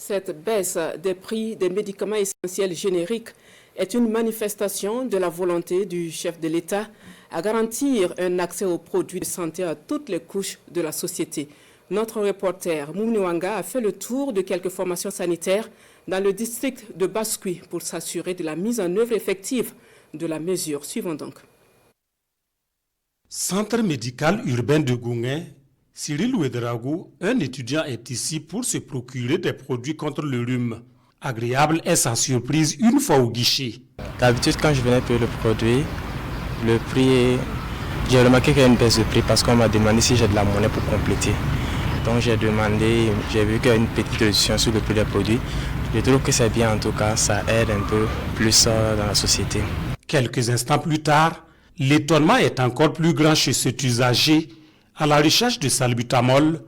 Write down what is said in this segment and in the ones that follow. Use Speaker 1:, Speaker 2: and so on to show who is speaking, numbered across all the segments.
Speaker 1: Cette baisse des prix des médicaments essentiels génériques est une manifestation de la volonté du chef de l'État à garantir un accès aux produits de santé à toutes les couches de la société. Notre reporter Mouni Wanga a fait le tour de quelques formations sanitaires dans le district de Bascui pour s'assurer de la mise en œuvre effective de la mesure. Suivons donc.
Speaker 2: Centre médical urbain de Goungé, Cyril Ouedraogo, un étudiant, est ici pour se procurer des produits contre le rhume. Agréable est sa surprise une fois au guichet.
Speaker 3: D'habitude, quand je venais payer le produit, le prix, j'ai remarqué qu'il y a une baisse de prix parce qu'on m'a demandé si j'ai de la monnaie pour compléter. Donc j'ai demandé, j'ai vu qu'il y a une petite réduction sur le prix des produits. Je trouve que c'est bien en tout cas, ça aide un peu plus dans la société.
Speaker 2: Quelques instants plus tard, l'étonnement est encore plus grand chez cet usager à la recherche de salbutamol,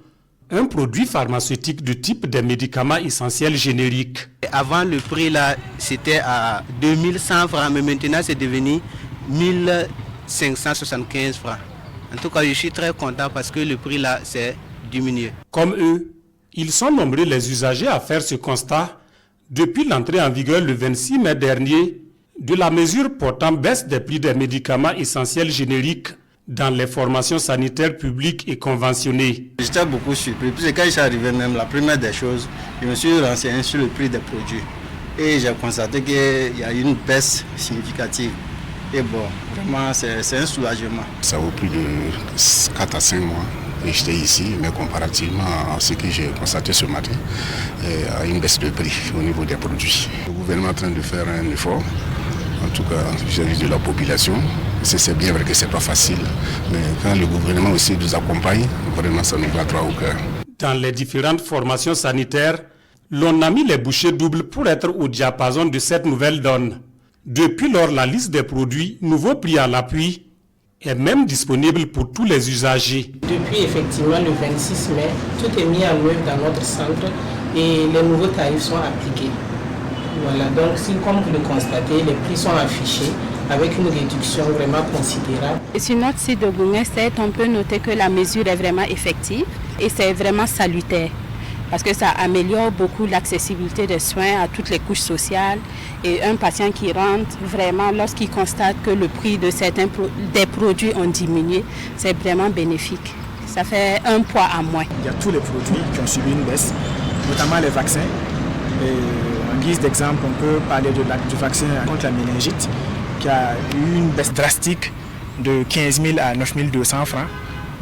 Speaker 2: un produit pharmaceutique de type des médicaments essentiels génériques.
Speaker 4: Avant, le prix là, c'était à 2100 francs, mais maintenant c'est devenu 1575 francs. En tout cas, je suis très content parce que le prix là, c'est diminué.
Speaker 2: Comme eux, ils sont nombreux les usagers à faire ce constat depuis l'entrée en vigueur le 26 mai dernier de la mesure portant baisse des prix des médicaments essentiels génériques dans les formations sanitaires publiques et conventionnées.
Speaker 5: J'étais beaucoup surpris, puisque quand je suis arrivé même, la première des choses, je me suis renseigné sur le prix des produits. Et j'ai constaté qu'il y a une baisse significative. Et bon, vraiment, c'est un soulagement.
Speaker 6: Ça vaut plus de 4 à 5 mois que j'étais ici, mais comparativement à ce que j'ai constaté ce matin, il y a une baisse de prix au niveau des produits. Le gouvernement est en train de faire un effort, en tout cas vis-à-vis de la population. C'est bien vrai que ce n'est pas facile, mais quand le gouvernement aussi nous accompagne, vraiment ça nous va droit au cœur.
Speaker 2: Dans les différentes formations sanitaires, l'on a mis les bouchées doubles pour être au diapason de cette nouvelle donne. Depuis lors, la liste des produits, nouveaux prix à l'appui, est même disponible pour tous les usagers.
Speaker 7: Depuis effectivement le 26 mai, tout est mis en œuvre dans notre centre et les nouveaux tarifs sont appliqués. Voilà, donc si comme vous le constatez, les prix sont affichés avec une réduction vraiment considérable.
Speaker 8: Et sur notre site de Goungé, on peut noter que la mesure est vraiment effective et c'est vraiment salutaire parce que ça améliore beaucoup l'accessibilité des soins à toutes les couches sociales et un patient qui rentre vraiment lorsqu'il constate que le prix de certains des produits ont diminué, c'est vraiment bénéfique. Ça fait un poids à moins.
Speaker 9: Il y a tous les produits qui ont subi une baisse, notamment les vaccins. Et en guise d'exemple, on peut parler du vaccin contre la méningite qui a eu une baisse drastique de 15 000 à 9 200 francs.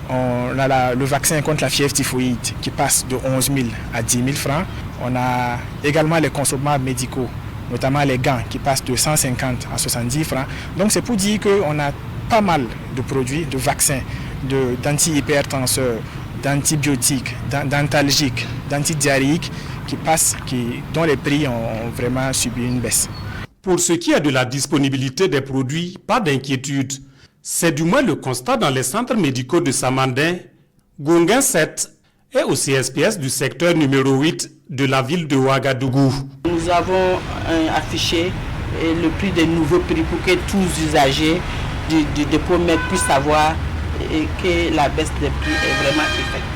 Speaker 9: On a le vaccin contre la fièvre typhoïde qui passe de 11 000 à 10 000 francs. On a également les consommables médicaux, notamment les gants qui passent de 150 à 70 francs. Donc c'est pour dire qu'on a pas mal de produits, de vaccins, d'anti-hypertenseurs, d'antibiotiques, d'antalgiques, d'antidiarrhéiques dont les prix ont vraiment subi une baisse.
Speaker 2: Pour ce qui est de la disponibilité des produits, pas d'inquiétude. C'est du moins le constat dans les centres médicaux de Samandin, Goungé 7 et au CSPS du secteur numéro 8 de la ville de Ouagadougou.
Speaker 7: Nous avons affiché le prix des nouveaux prix pour que tous les usagers du dépôt puissent savoir que la baisse des prix est vraiment effective.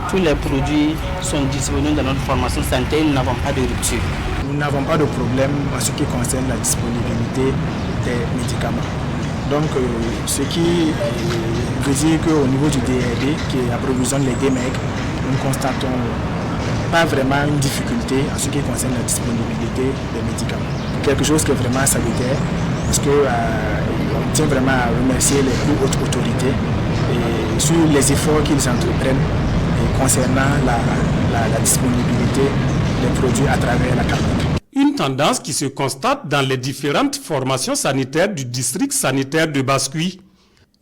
Speaker 7: Tous les produits sont disponibles dans notre formation santé, nous n'avons pas de rupture.
Speaker 9: Nous n'avons pas de problème en ce qui concerne la disponibilité des médicaments. Donc, ce qui veut dire qu'au niveau du DRD, qui approvisionne les DMEG, nous ne constatons pas vraiment une difficulté en ce qui concerne la disponibilité des médicaments. Quelque chose qui est vraiment salutaire, parce qu'on tient vraiment à remercier les plus hautes autorités et sur les efforts qu'ils entreprennent concernant la disponibilité des produits à travers la carte.
Speaker 2: Une tendance qui se constate dans les différentes formations sanitaires du district sanitaire de Bascui,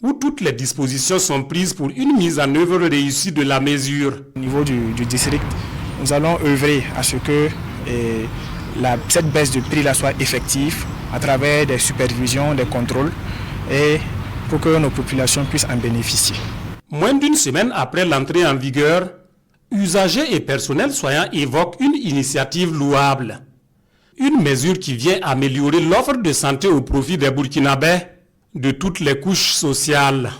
Speaker 2: où toutes les dispositions sont prises pour une mise en œuvre réussie de la mesure.
Speaker 9: Au niveau du district, nous allons œuvrer à ce que cette baisse de prix-là soit effective à travers des supervisions, des contrôles, et pour que nos populations puissent en bénéficier.
Speaker 2: Moins d'une semaine après l'entrée en vigueur, usagers et personnels soignants évoquent une initiative louable. Une mesure qui vient améliorer l'offre de santé au profit des Burkinabés de toutes les couches sociales.